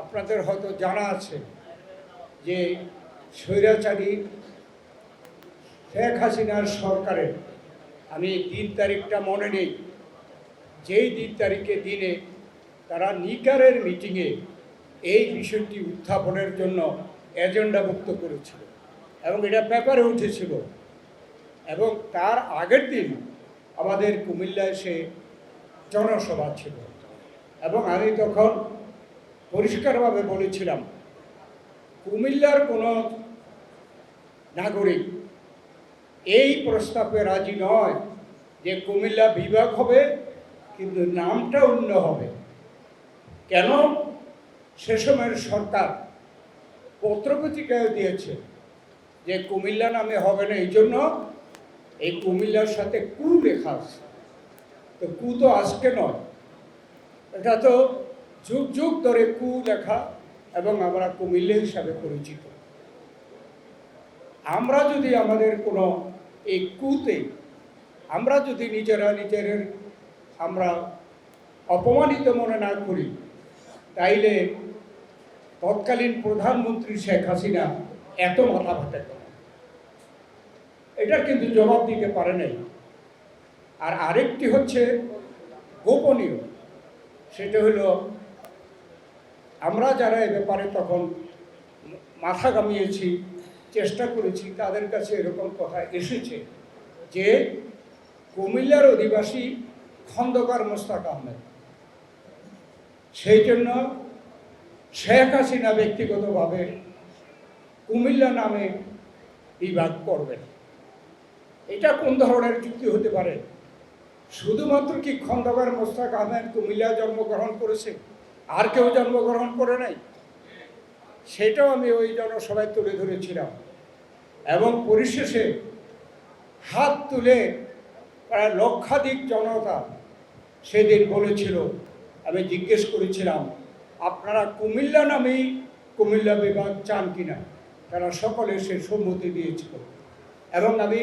আপনাদের হয়তো জানা আছে যে স্বৈরাচারী শেখ হাসিনার সরকারের, আমি দিন তারিখটা মনে নেই, যেই দিনে তারা নিকারের মিটিংয়ে এই বিষয়টি উত্থাপনের জন্য এজেন্ডাভুক্ত করেছিল এবং এটা পেপারে উঠেছিল। এবং তার আগের দিন আমাদের কুমিল্লায় সে জনসভা ছিল এবং আমি তখন পরিষ্কারভাবে বলেছিলাম, কুমিল্লার কোনো নাগরিক এই প্রস্তাবে রাজি নয় যে কুমিল্লা বিভাগ হবে কিন্তু নামটা অন্য হবে। কেন? সে সময়ের সরকার পত্রপত্রিকায় দিয়েছে যে কুমিল্লা নামে হবে না, এই জন্য এই কুমিল্লার সাথে কু লেখা আছে। তো কু তো আজকে নয়, এটা তো যুগ যুগ ধরে কু লেখা এবং আমরা কুমিল্লা হিসাবে পরিচিত। আমরা যদি আমাদের কোনো এই কুতে আমরা যদি নিজেদের আমরা অপমানিত মনে না করি, তাইলে তৎকালীন প্রধানমন্ত্রী শেখ হাসিনা এত মাথা ভাতে করে এটার কিন্তু জবাব দিতে পারে নাই। আর আরেকটি হচ্ছে গোপনীয়, সেটা হলো আমরা যারা এ ব্যাপারে তখন মাথা ঘামিয়েছি, চেষ্টা করেছি, তাদের কাছে এরকম কথা এসেছে যে কুমিল্লার অধিবাসী খন্দকার মোস্তাক আহমেদ, সেই জন্য শেখ হাসিনা ব্যক্তিগতভাবে কুমিল্লা নামে বিভাগ করবেন। এটা কোন ধরনের যুক্তি হতে পারে? শুধুমাত্র কি খন্দকার মোস্তাক আহমেদ কুমিল্লা জন্মগ্রহণ করেছে, আর কেউ জন্মগ্রহণ করে নাই? সেটাও আমি ওই জনসভায় তুলে ধরেছিলাম এবং পরিশেষে হাত তুলে প্রায় লক্ষাধিক জনতা সেদিন বলেছিল। আমি জিজ্ঞেস করেছিলাম, আপনারা কুমিল্লা নামেই কুমিল্লা বিভাগ চান কিনা? তারা সকলে সে সম্মতি দিয়েছিল এবং আমি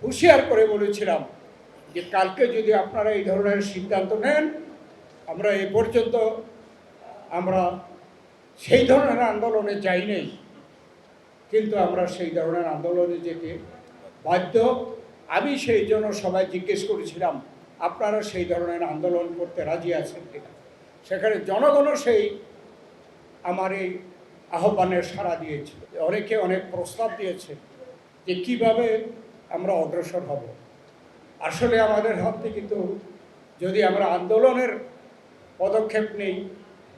হুঁশিয়ার করে বলেছিলাম যে কালকে যদি আপনারা এই ধরনের সিদ্ধান্ত নেন, আমরা এ পর্যন্ত আমরা সেই ধরনের আন্দোলনে যাই নাই, কিন্তু আমরা সেই ধরনের আন্দোলনে যেতে বাধ্য। আমি সেই জন্য সবাই জিজ্ঞেস করেছিলাম, আপনারা সেই ধরনের আন্দোলন করতে রাজি আছেন কিনা? সেখানে জনগণও সেই আমার এই আহ্বানের সাড়া দিয়েছে। অনেকে অনেক প্রস্তাব দিয়েছে যে কিভাবে আমরা অগ্রসর হব। আসলে আমাদের হাত থেকে কিন্তু যদি আমরা আন্দোলনের পদক্ষেপ নেই,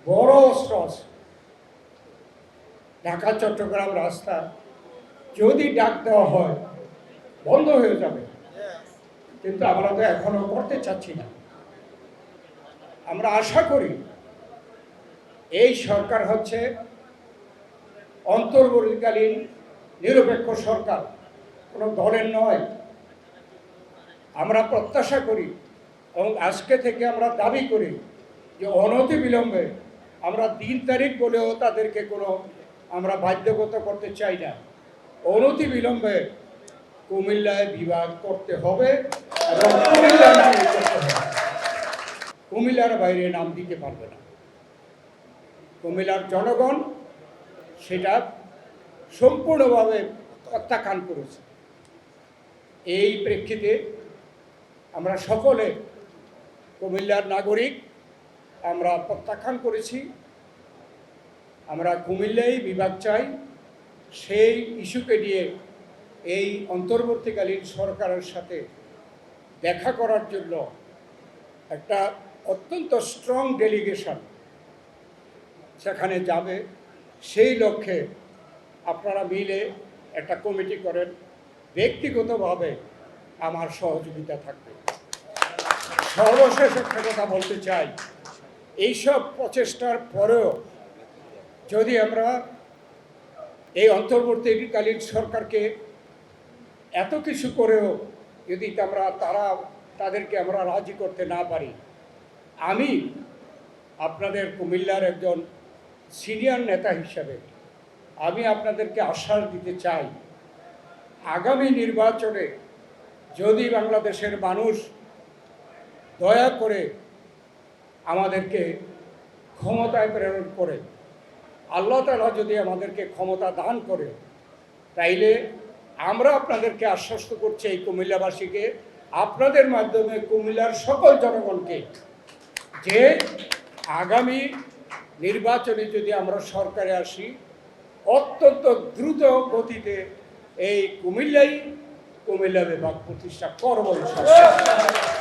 বড় অস্ত্র আছে। ঢাকা চট্টগ্রাম রাস্তা যদি ডাক দেওয়া হয় বন্ধ হয়ে যাবে, কিন্তু আমরা তো এখনো করতে চাচ্ছি না। আমরা আশা করি এই সরকার হচ্ছে অন্তর্বর্তীকালীন নিরপেক্ষ সরকার, কোনো দলের নয়। আমরা প্রত্যাশা করি এবং আজকে থেকে আমরা দাবি করি যে অনতি বিলম্বে, আমরা দিন তারিখ বলেও তাদেরকে কোনো আমরা বাধ্যগত করতে চাই না, অনতি বিলম্বে কুমিল্লায় বিভাগ করতে হবে এবং কুমিল্লা নাম করতে হবে। কুমিল্লার বাইরে নাম দিতে পারবে না। কুমিল্লার জনগণ সেটা সম্পূর্ণভাবে প্রত্যাখ্যান করেছে। এই প্রেক্ষিতে আমরা সকলে কুমিল্লার নাগরিক আমরা প্রত্যাখ্যান করেছি। আমরা কুমিল্লায় বিভাগ চাই। সেই ইস্যুকে নিয়ে এই অন্তর্বর্তীকালীন সরকারের সাথে দেখা করার জন্য একটা অত্যন্ত স্ট্রং ডেলিগেশন সেখানে যাবে। সেই লক্ষ্যে আপনারা মিলে একটা কমিটি করেন, ব্যক্তিগতভাবে আমার সহযোগিতা থাকবে। সর্বশেষ একটা কথা বলতে চাই, এইসব প্রচেষ্টার পরেও যদি আমরা এই অন্তর্বর্তীকালীন সরকারকে এত কিছু করেও যদি তাদেরকে আমরা রাজি করতে না পারি, আমি আপনাদের কুমিল্লার একজন সিনিয়র নেতা হিসাবে আমি আপনাদেরকে আশ্বাস দিতে চাই, আগামী নির্বাচনে যদি বাংলাদেশের মানুষ দয়া করে আমাদেরকে ক্ষমতায় প্রেরণ করে, আল্লাহ তাআলা যদি আমাদেরকে ক্ষমতা দান করে, তাইলে আমরা আপনাদেরকে আশ্বস্ত করছি, এই কুমিল্লাবাসীকে, আপনাদের মাধ্যমে কুমিল্লার সকল জনগণকে, যে আগামী নির্বাচনে যদি আমরা সরকারে আসি, অত্যন্ত দ্রুত গতিতে এই কুমিল্লা বিভাগ প্রতিষ্ঠা করব ইনশাআল্লাহ।